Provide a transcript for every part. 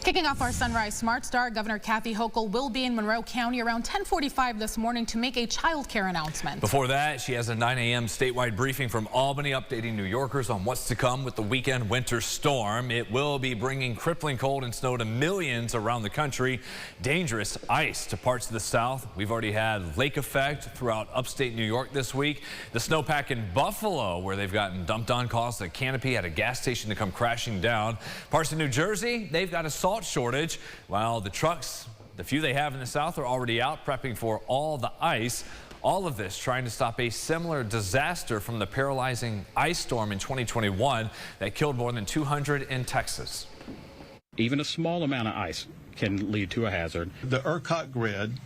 Kicking off our Sunrise Smart Start, Governor Kathy Hochul will be in Monroe County around 10:45 this morning to make a child care announcement. Before that, she has a 9 a.m. statewide briefing from Albany, updating New Yorkers on what's to come with the weekend winter storm. It will be bringing crippling cold and snow to millions around the country. Dangerous ice to parts of the south. We've already had lake effect throughout upstate New York this week. The snowpack in Buffalo, where they've gotten dumped on, caused a canopy at a gas station to come crashing down. Parts of New Jersey, they've got a salt shortage, while the trucks, the few they have in the south, are already out prepping for all the ice. All of this trying to stop a similar disaster from the paralyzing ice storm in 2021 that killed more than 200 in Texas. Even a small amount of ice can lead to a hazard. The ERCOT grid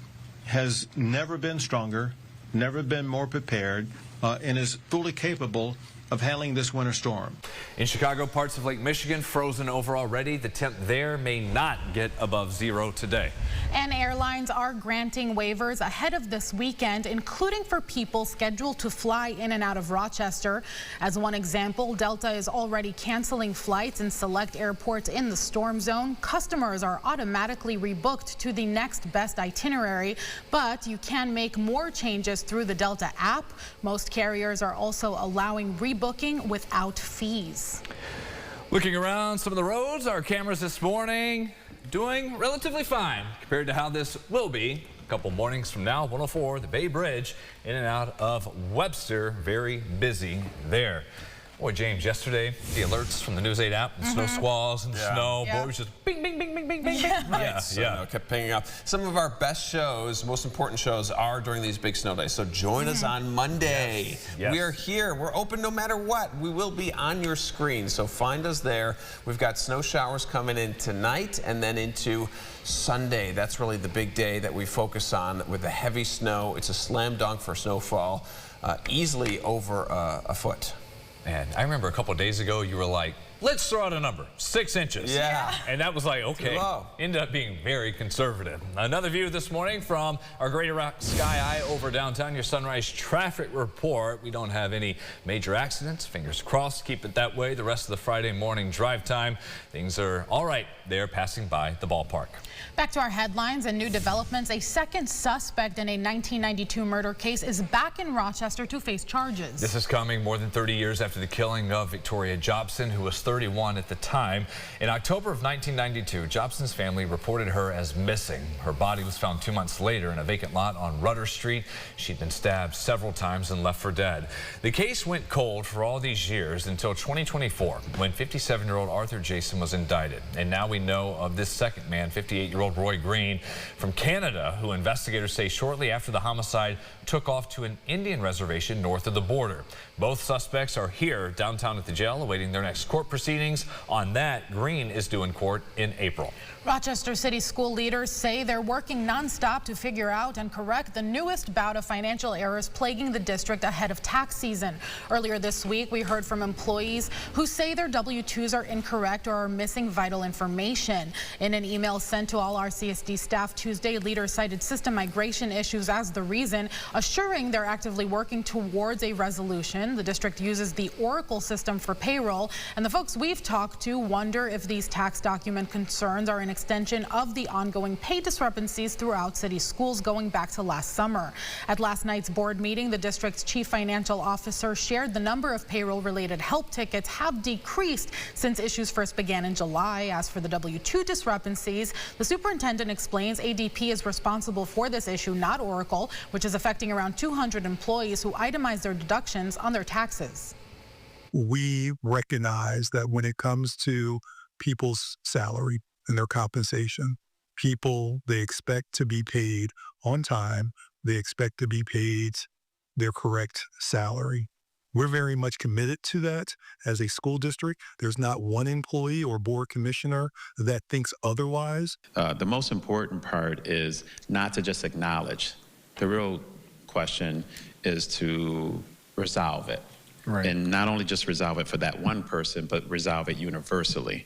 has never been stronger, never been more prepared, and is fully capable of handling this winter storm. In Chicago, parts of Lake Michigan frozen over already. The temp there may not get above zero today. And airlines are granting waivers ahead of this weekend, including for people scheduled to fly in and out of Rochester. As one example, Delta is already canceling flights in select airports in the storm zone. Customers are automatically rebooked to the next best itinerary, but you can make more changes through the Delta app. Most carriers are also allowing rebooking without fees. Looking around some of the roads, our cameras this morning doing relatively fine compared to how this will be a couple mornings from now. 104, the Bay Bridge, in and out of Webster, very busy there. Boy, James, yesterday, the alerts from the News 8 app, the snow squalls and snow, boy, it was just bing, bing, bing, bing, bing, bing, bing. Right, kept pinging up. Some of our best shows, most important shows, are during these big snow days. So join us on Monday. Yes. We are here. We're open no matter what. We will be on your screen, so find us there. We've got snow showers coming in tonight and then into Sunday. That's really the big day that we focus on with the heavy snow. It's a slam dunk for snowfall, easily over a foot. Man, I remember a couple of days ago, you were like, let's throw out a number, 6 inches. Yeah. And that was like, okay, ended up being very conservative. Another view this morning from our Great Rock Sky Eye over downtown, your sunrise traffic report. We don't have any major accidents. Fingers crossed, keep it that way. The rest of the Friday morning drive time, things are all right there passing by the ballpark. Back to our headlines and new developments. A second suspect in a 1992 murder case is back in Rochester to face charges. This is coming more than 30 years after the killing of Victoria Jobson, who was 31 at the time. In October of 1992, Jobson's family reported her as missing. Her body was found 2 months later in a vacant lot on Rudder Street. She'd been stabbed several times and left for dead. The case went cold for all these years until 2024, when 57-year-old Arthur Jason was indicted. And now we know of this second man, 58-year-old Roy Green from Canada, who investigators say shortly after the homicide took off to an Indian reservation north of the border. Both suspects are here downtown at the jail awaiting their next court proceedings. On that, Green is due in court in April. Rochester City school leaders say they're working nonstop to figure out and correct the newest bout of financial errors plaguing the district ahead of tax season. Earlier this week, we heard from employees who say their W-2s are incorrect or are missing vital information. In an email sent to all RCSD staff Tuesday, leaders cited system migration issues as the reason, assuring they're actively working towards a resolution. The district uses the Oracle system for payroll, and the folks we've talked to wonder if these tax document concerns are an extension of the ongoing pay discrepancies throughout city schools going back to last summer. At last night's board meeting, the district's chief financial officer shared the number of payroll-related help tickets have decreased since issues first began in July. As for the W-2 discrepancies, the superintendent explains ADP is responsible for this issue, not Oracle, which is affecting around 200 employees who itemize their deductions on their taxes. We recognize that when it comes to people's salary and their compensation, people, they expect to be paid on time. They expect to be paid their correct salary. We're very much committed to that as a school district. There's not one employee or board commissioner that thinks otherwise. The most important part is not to just acknowledge. The real question is to resolve it. Right. And not only just resolve it for that one person, but resolve it universally.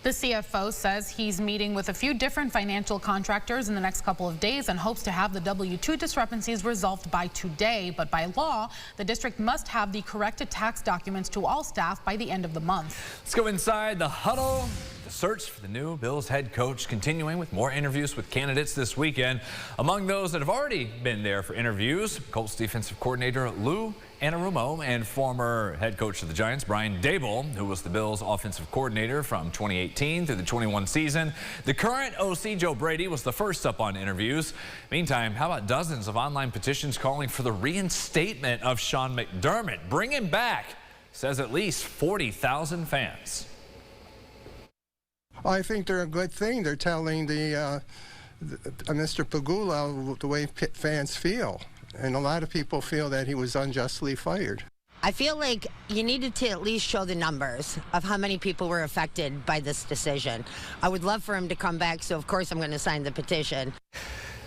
The CFO says he's meeting with a few different financial contractors in the next couple of days and hopes to have the W-2 discrepancies resolved by today. But by law, the district must have the corrected tax documents to all staff by the end of the month. Let's go inside the huddle the search for the new Bills head coach continuing with more interviews with candidates this weekend. Among those that have already been there for interviews, Colts defensive coordinator Lou Anarumo and former head coach of the Giants, Brian Daboll, who was the Bills offensive coordinator from 2018 through the 21 season. The current OC, Joe Brady, was the first up on interviews. Meantime, how about dozens of online petitions calling for the reinstatement of Sean McDermott? Bring him back, says at least 40,000 fans. I think they're a good thing. They're telling Mr. Pagula the way fans feel. And a lot of people feel that he was unjustly fired. I feel like you needed to at least show the numbers of how many people were affected by this decision. I would love for him to come back, so of course I'm going to sign the petition.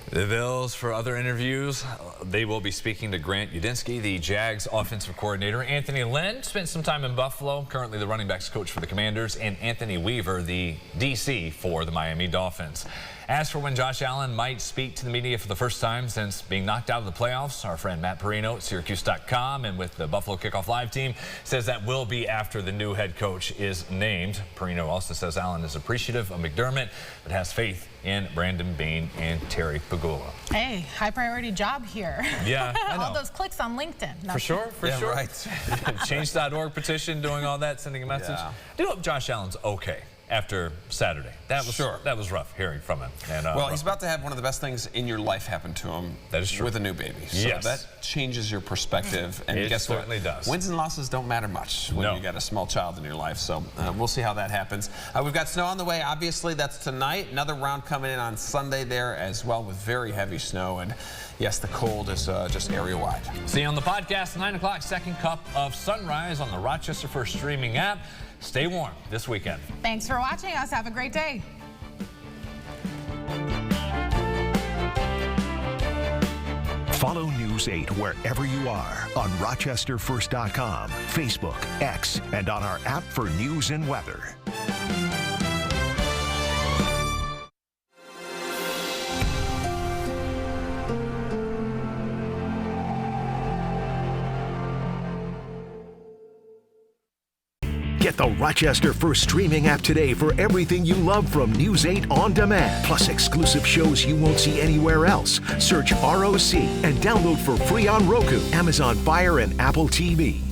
The Bills, for other interviews, they will be speaking to Grant Udinski, the Jags offensive coordinator. Anthony Lynn spent some time in Buffalo, currently the running backs coach for the Commanders, and Anthony Weaver, the DC for the Miami Dolphins. As for when Josh Allen might speak to the media for the first time since being knocked out of the playoffs, our friend Matt Perino at Syracuse.com and with the Buffalo Kickoff Live team says that will be after the new head coach is named. Perino also says Allen is appreciative of McDermott, but has faith in Brandon Beane and Terry Pagula. Hey, high priority job here. Yeah, I know. All those clicks on LinkedIn. For sure, for sure. Right. Change.org petition, doing all that, sending a message. Yeah. I do hope Josh Allen's okay after Saturday. That was rough hearing from him. And, well, he's about to have one of the best things in your life happen to him. That is true. With a new baby. So yes. That changes your perspective. And it guess certainly what? Does. Wins and losses don't matter much when you got a small child in your life. So we'll see how that happens. We've got snow on the way. Obviously, that's tonight. Another round coming in on Sunday there as well with very heavy snow. And yes, the cold is just area-wide. See you on the podcast, 9 o'clock, second cup of sunrise on the Rochester First streaming app. Stay warm this weekend. Thanks for watching us. Have a great day. Follow News 8 wherever you are on RochesterFirst.com, Facebook, X, and on our app for news and weather. Get the Rochester First streaming app today for everything you love from News 8 On Demand. Plus exclusive shows you won't see anywhere else. Search ROC and download for free on Roku, Amazon Fire, and Apple TV.